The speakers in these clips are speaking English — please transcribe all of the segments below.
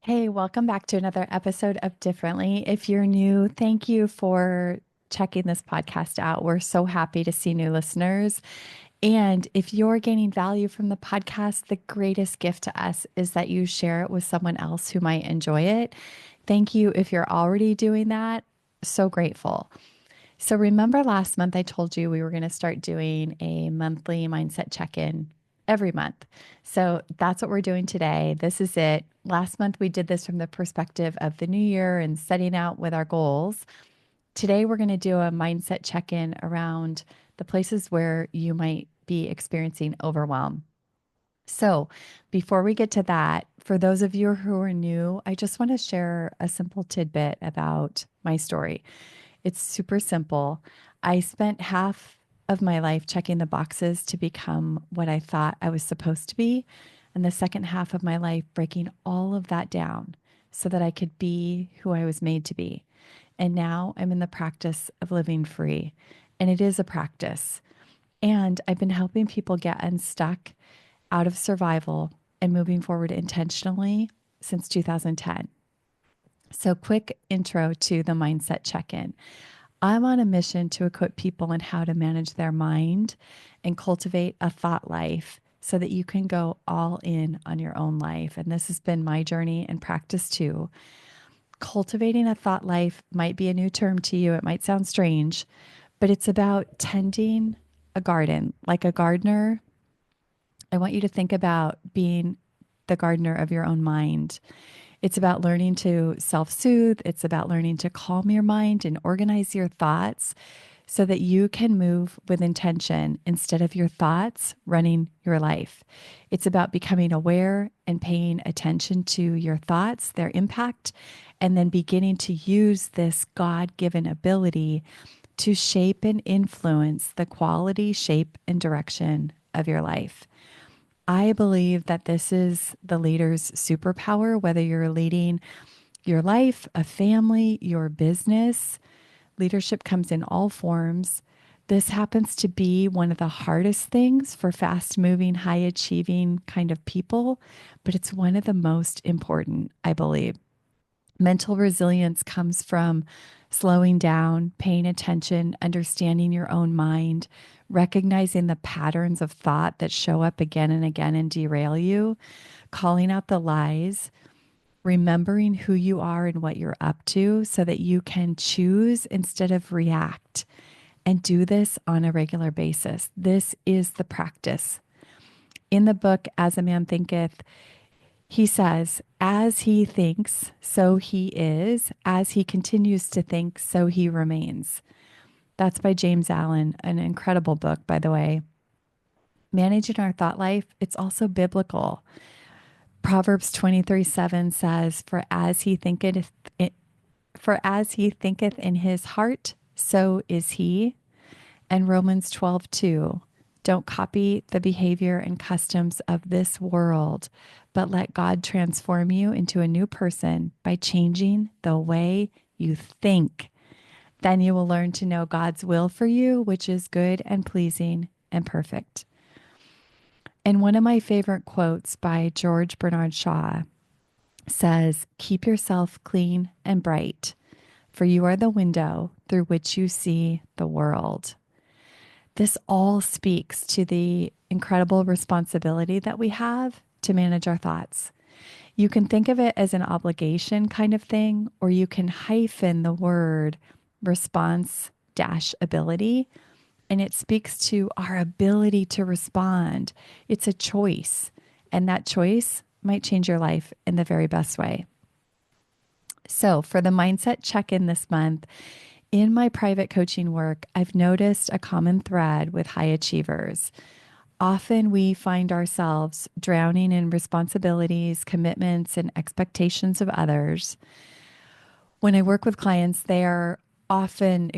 Hey, welcome back to another episode of Differently. If you're new, thank you for checking this podcast out. We're so happy to see new listeners. And if you're gaining value from the podcast, the greatest gift to us is that you share it with someone else who might enjoy it. Thank you if you're already doing that. So grateful. So, remember last month I told you we were going to start doing a monthly mindset check in every month. So, that's what we're doing today. This is it. Last month we did this from the perspective of the new year and setting out with our goals. Today we're going to do a mindset check in around the places where you might be experiencing overwhelm. So, before we get to that, for those of you who are new, I just want to share a simple tidbit about my story. It's super simple. I spent half of my life checking the boxes to become what I thought I was supposed to be, and the second half of my life breaking all of that down so that I could be who I was made to be. And now I'm in the practice of living free, and it is a practice. And I've been helping people get unstuck out of survival and moving forward intentionally since 2010. So, quick intro to the mindset check in. I'm on a mission to equip people on how to manage their mind and cultivate a thought life so that you can go all in on your own life. And this has been my journey and practice too. Cultivating a thought life might be a new term to you, it might sound strange, but it's about tending a garden. Like a gardener, I want you to think about being the gardener of your own mind. It's about learning to self soothe. It's about learning to calm your mind and organize your thoughts so that you can move with intention instead of your thoughts running your life. It's about becoming aware and paying attention to your thoughts, their impact, and then beginning to use this God given ability to shape and influence the quality, shape, and direction of your life. I believe that this is the leader's superpower, whether you're leading your life, a family, your business. Leadership comes in all forms. This happens to be one of the hardest things for fast moving, high achieving kind of people, but it's one of the most important, I believe. Mental resilience comes from slowing down, paying attention, understanding your own mind, recognizing the patterns of thought that show up again and again and derail you, calling out the lies, remembering who you are and what you're up to so that you can choose instead of react and do this on a regular basis. This is the practice. In the book, As a Man Thinketh, he says, as he thinks, so he is. As he continues to think, so he remains. That's by James Allen, an incredible book, by the way. Managing our thought life, it's also biblical. Proverbs 23:7 says, for as he thinketh in his heart, so is he. And Romans 12:2, don't copy the behavior and customs of this world, but let God transform you into a new person by changing the way you think. Then you will learn to know God's will for you, which is good and pleasing and perfect. And one of my favorite quotes by George Bernard Shaw says, keep yourself clean and bright, for you are the window through which you see the world. This all speaks to the incredible responsibility that we have to manage our thoughts. You can think of it as an obligation kind of thing, or you can hyphen the word response dash ability, and it speaks to our ability to respond. It's a choice, and that choice might change your life in the very best way. So, for the mindset check in this month, in my private coaching work, I've noticed a common thread with high achievers. Often we find ourselves drowning in responsibilities, commitments, and expectations of others. When I work with clients, they are often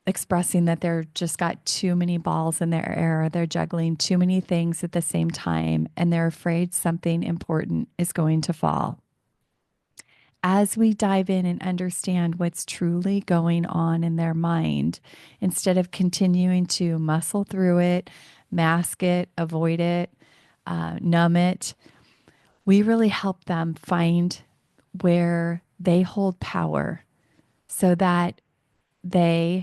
expressing that they're just got too many balls in their air. They're juggling too many things at the same time, and they're afraid something important is going to fall. As we dive in and understand what's truly going on in their mind, instead of continuing to muscle through it, mask it, avoid it, numb it, we really help them find where they hold power so that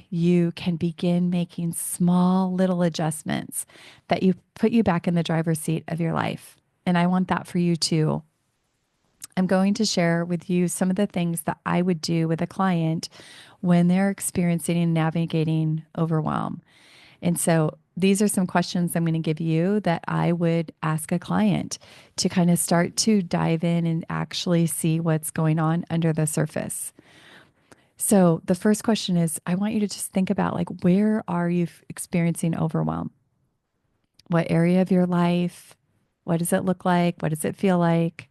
you can begin making small little adjustments that you put you back in the driver's seat of your life. And I want that for you too. I'm going to share with you some of the things that I would do with a client when they're experiencing and navigating overwhelm. And so these are some questions I'm going to give you that I would ask a client to kind of start to dive in and actually see what's going on under the surface. So the first question is, I want you to just think about, like, where are you experiencing overwhelm? What area of your life? What does it look like? What does it feel like?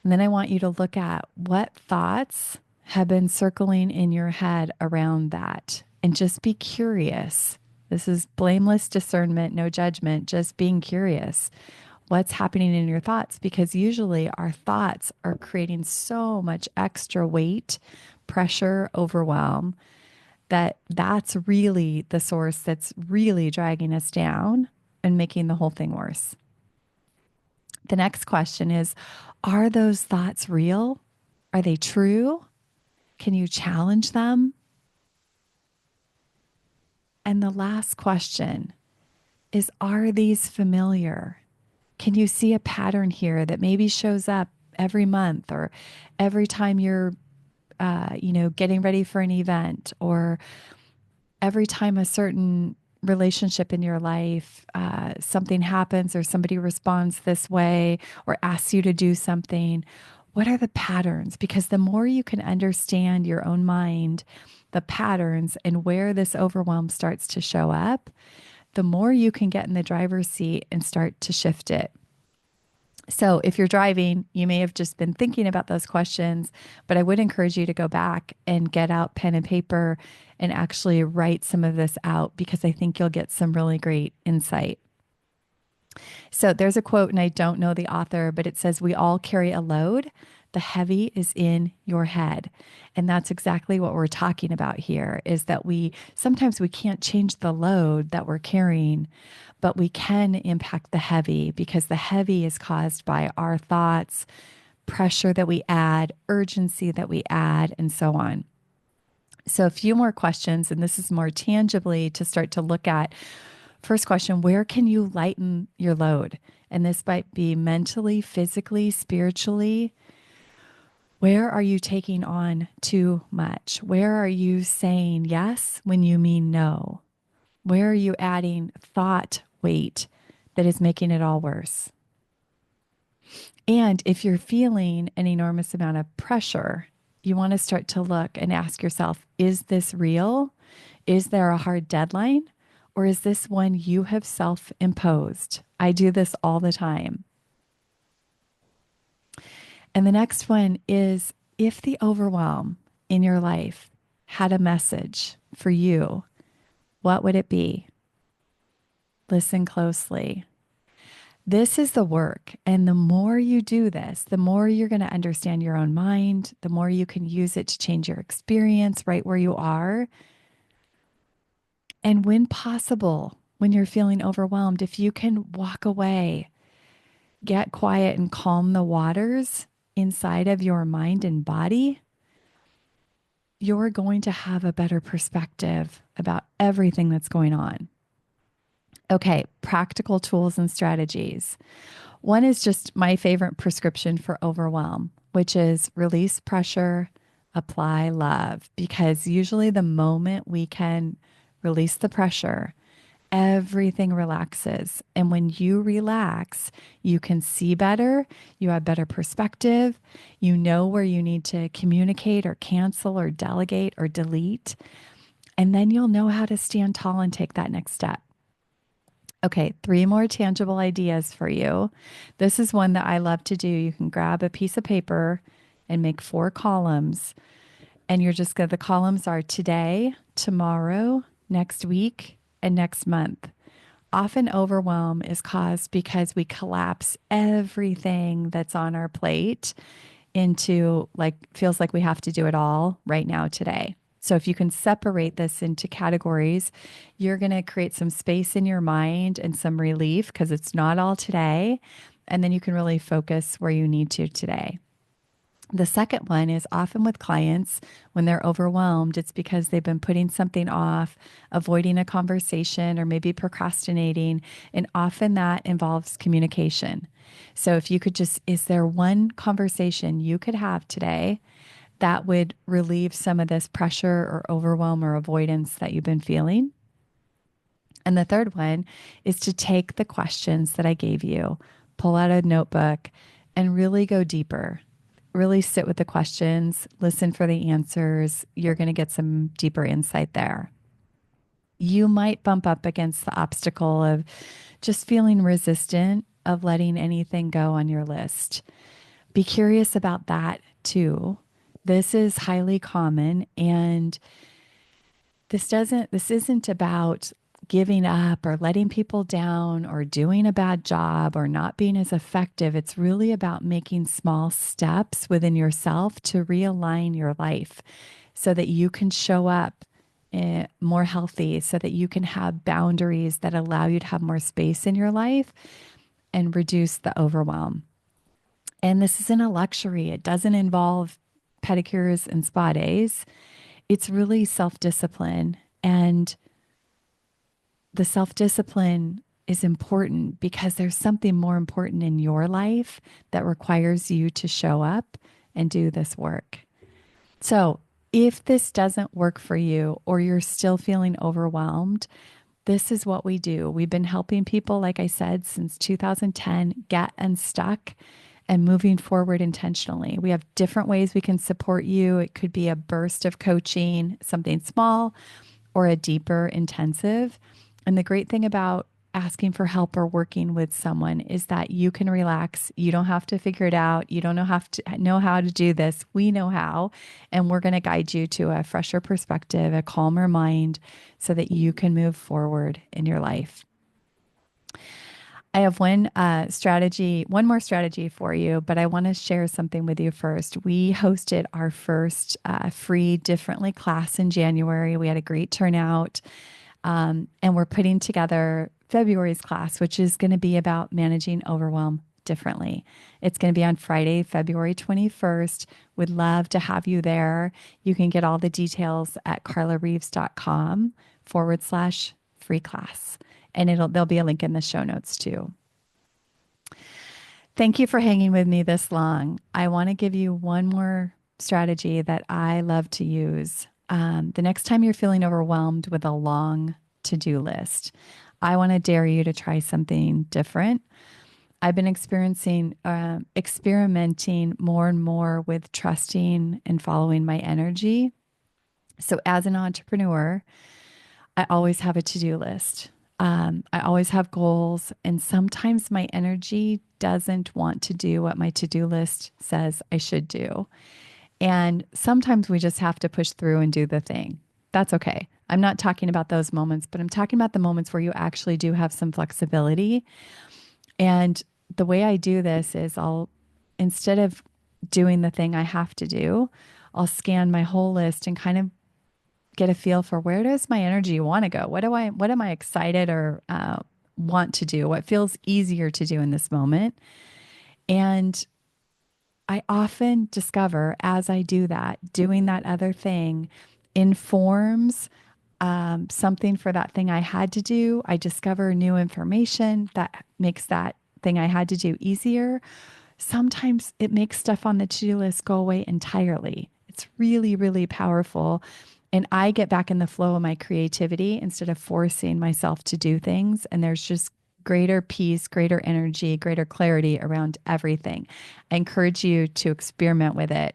And then I want you to look at what thoughts have been circling in your head around that, and just be curious. This is blameless discernment, no judgment, just being curious. What's happening in your thoughts? Because usually our thoughts are creating so much extra weight, pressure, overwhelm, that's really the source that's really dragging us down and making the whole thing worse. The next question is, are those thoughts real? Are they true? Can you challenge them? And the last question is, are these familiar? Can you see a pattern here that maybe shows up every month, or every time you're, getting ready for an event, or every time a certain relationship in your life, something happens or somebody responds this way or asks you to do something? What are the patterns? Because the more you can understand your own mind, the patterns, and where this overwhelm starts to show up, the more you can get in the driver's seat and start to shift it. So if you're driving, you may have just been thinking about those questions, but I would encourage you to go back and get out pen and paper and actually write some of this out, because I think you'll get some really great insight. So there's a quote, and I don't know the author, but it says, "We all carry a load. The heavy is in your head." And that's exactly what we're talking about here, is that sometimes we can't change the load that we're carrying, but we can impact the heavy, because the heavy is caused by our thoughts, pressure that we add, urgency that we add, and so on. So a few more questions, and this is more tangibly to start to look at. First question, where can you lighten your load? And this might be mentally, physically, spiritually. Where are you taking on too much? Where are you saying yes when you mean no? Where are you adding thought weight that is making it all worse? And if you're feeling an enormous amount of pressure, you want to start to look and ask yourself, is this real? Is there a hard deadline? Or is this one you have self-imposed? I do this all the time. And the next one is, if the overwhelm in your life had a message for you, what would it be? Listen closely. This is the work. And the more you do this, the more you're going to understand your own mind, the more you can use it to change your experience right where you are. And when possible, when you're feeling overwhelmed, if you can walk away, get quiet and calm the waters inside of your mind and body, you're going to have a better perspective about everything that's going on. Okay, practical tools and strategies. One is just my favorite prescription for overwhelm, which is release pressure, apply love. Because usually the moment we can release the pressure, everything relaxes. And when you relax, you can see better, you have better perspective, you know where you need to communicate or cancel or delegate or delete. And then you'll know how to stand tall and take that next step. Okay, 3 more tangible ideas for you. This is one that I love to do. You can grab a piece of paper and make 4 columns. And you're just going to, the columns are today, tomorrow, next week, and next month. Often overwhelm is caused because we collapse everything that's on our plate into, like, feels like we have to do it all right now today. So if you can separate this into categories, you're going to create some space in your mind and some relief, because it's not all today. And then you can really focus where you need to today. The second one is often with clients when they're overwhelmed, it's because they've been putting something off, avoiding a conversation, or maybe procrastinating. And often that involves communication. So if you could just, is there one conversation you could have today that would relieve some of this pressure or overwhelm or avoidance that you've been feeling? And the third one is to take the questions that I gave you, pull out a notebook, and really go deeper. Really sit with the questions, listen for the answers. You're going to get some deeper insight there. You might bump up against the obstacle of just feeling resistant of letting anything go on your list. Be curious about that too. This is highly common, and this isn't about giving up or letting people down or doing a bad job or not being as effective. It's really about making small steps within yourself to realign your life so that you can show up more healthy, so that you can have boundaries that allow you to have more space in your life and reduce the overwhelm. And this isn't a luxury. It doesn't involve pedicures and spa days. It's really self discipline. And the self discipline is important because there's something more important in your life that requires you to show up and do this work. So, if this doesn't work for you or you're still feeling overwhelmed, this is what we do. We've been helping people, like I said, since 2010 get unstuck and moving forward intentionally. We have different ways we can support you. It could be a burst of coaching, something small, or a deeper intensive. And the great thing about asking for help or working with someone is that you can relax. You don't have to figure it out. You don't know how to do this. We know how, and we're going to guide you to a fresher perspective, a calmer mind so that you can move forward in your life. I have one more strategy for you, but I want to share something with you first. We hosted our first free Differently class in January. We had a great turnout. And we're putting together February's class, which is going to be about managing overwhelm differently. It's going to be on Friday, February 21st. Would love to have you there. You can get all the details at carlareeves.com/free class. And there'll be a link in the show notes too. Thank you for hanging with me this long. I want to give you one more strategy that I love to use. The next time you're feeling overwhelmed with a long to-do list, I want to dare you to try something different. I've been experimenting more and more with trusting and following my energy. So as an entrepreneur, I always have a to-do list. I always have goals, and sometimes my energy doesn't want to do what my to-do list says I should do. And sometimes we just have to push through and do the thing. That's okay. I'm not talking about those moments, but I'm talking about the moments where you actually do have some flexibility. And the way I do this is instead of doing the thing I have to do, I'll scan my whole list and kind of get a feel for where does my energy want to go? What am I excited or want to do? What feels easier to do in this moment? And I often discover as I do that, doing that other thing informs something for that thing I had to do. I discover new information that makes that thing I had to do easier. Sometimes it makes stuff on the to-do list go away entirely. It's really, really powerful. And I get back in the flow of my creativity instead of forcing myself to do things. And there's just greater peace, greater energy, greater clarity around everything. I encourage you to experiment with it.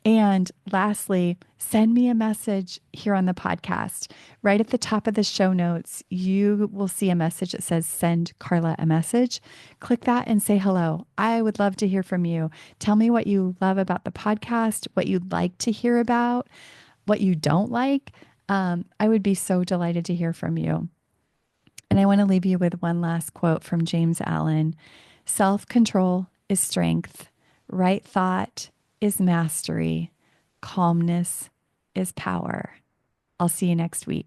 And lastly, send me a message here on the podcast. Right at the top of the show notes, you will see a message that says, "Send Carla a message." Click that and say hello. I would love to hear from you. Tell me what you love about the podcast, what you'd like to hear about, what you don't like. I would be so delighted to hear from you. And I want to leave you with one last quote from James Allen. Self-control is strength. Right thought is mastery. Calmness is power. I'll see you next week.